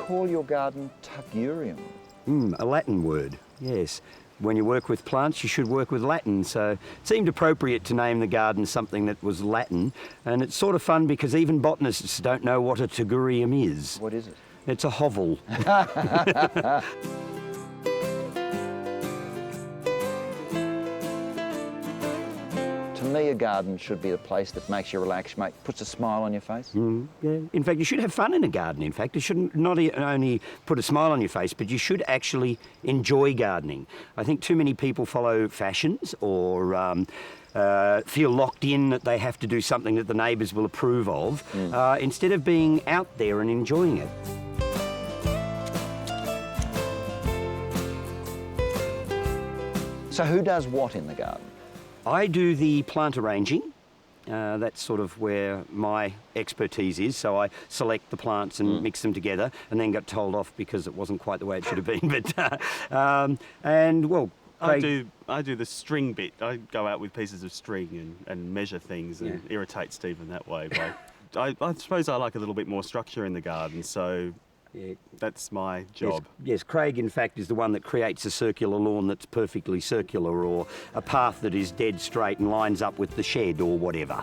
call your garden Tugurium? A Latin word, yes. When you work with plants, you should work with Latin, so it seemed appropriate to name the garden something that was Latin. And it's sort of fun because even botanists don't know what a Tugurium is. What is it? It's a hovel. To me, a garden should be the place that makes you relax, puts a smile on your face. Yeah. In fact, you should have fun in a garden. In fact, you shouldn't not only put a smile on your face, but you should actually enjoy gardening. I think too many people follow fashions or feel locked in that they have to do something that the neighbours will approve of, instead of being out there and enjoying it. So who does what in the garden? I do the plant arranging. That's sort of where my expertise is. So I select the plants and mix them together, and then got told off because it wasn't quite the way it should have been. But I do the string bit. I go out with pieces of string and measure things and irritate Stephen that way. But I suppose I like a little bit more structure in the garden, so that's my job. Yes, Craig, in fact, is the one that creates a circular lawn that's perfectly circular, or a path that is dead straight and lines up with the shed or whatever.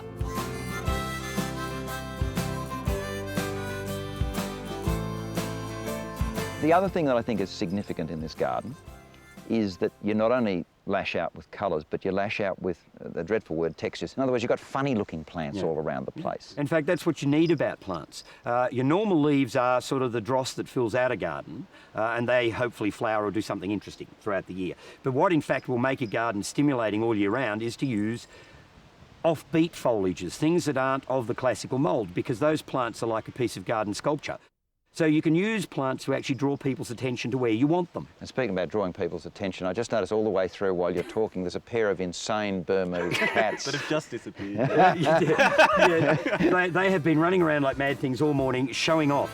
The other thing that I think is significant in this garden is that you not only lash out with colours, but you lash out with the dreadful word textures. In other words, you've got funny-looking plants all around the place. In fact, that's what you need about plants. Your normal leaves are sort of the dross that fills out a garden, and they hopefully flower or do something interesting throughout the year. But what, in fact, will make a garden stimulating all year round is to use offbeat foliages, things that aren't of the classical mould, because those plants are like a piece of garden sculpture. So you can use plants to actually draw people's attention to where you want them. And speaking about drawing people's attention, I just noticed all the way through while you're talking, there's a pair of insane Burmese cats. That have just disappeared. They have been running around like mad things all morning, showing off.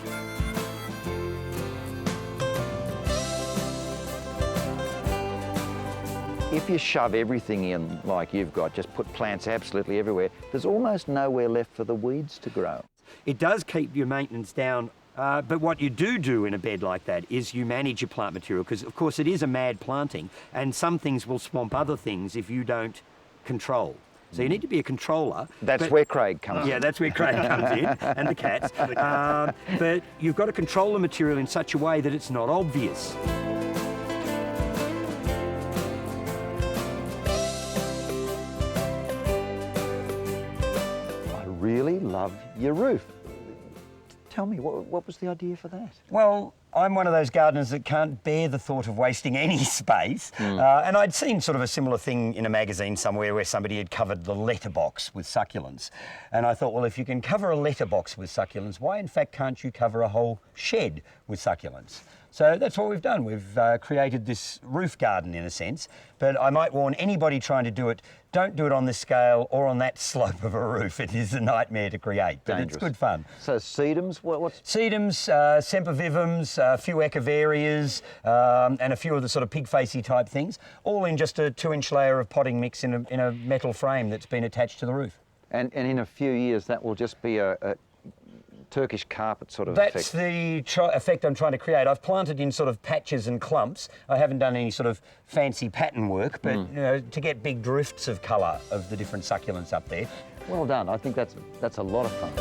If you shove everything in like you've got, just put plants absolutely everywhere, there's almost nowhere left for the weeds to grow. It does keep your maintenance down. But what you do in a bed like that is you manage your plant material, because of course it is a mad planting, and some things will swamp other things if you don't control. So you need to be a controller. That's where Craig comes in. Yeah, that's where Craig comes in, and the cats. But you've got to control the material in such a way that it's not obvious. I really love your roof. Tell me, what was the idea for that? Well, I'm one of those gardeners that can't bear the thought of wasting any space. And I'd seen sort of a similar thing in a magazine somewhere where somebody had covered the letterbox with succulents. And I thought, well, if you can cover a letterbox with succulents, why in fact can't you cover a whole shed with succulents? So that's what we've done. We've created this roof garden in a sense, but I might warn anybody trying to do it, don't do it on this scale or on that slope of a roof. It is a nightmare to create, but Dangerous. It's good fun. So sedums, what's... Sedums, sempervivums, a few Echeverias, and a few of the sort of pigfacey type things, all in just a 2-inch layer of potting mix in a metal frame that's been attached to the roof. And in a few years that will just be a Turkish carpet sort of That's effect. the effect I'm trying to create. I've planted in sort of patches and clumps. I haven't done any sort of fancy pattern work, but you know, to get big drifts of colour of the different succulents up there. Well done. I think that's a lot of fun.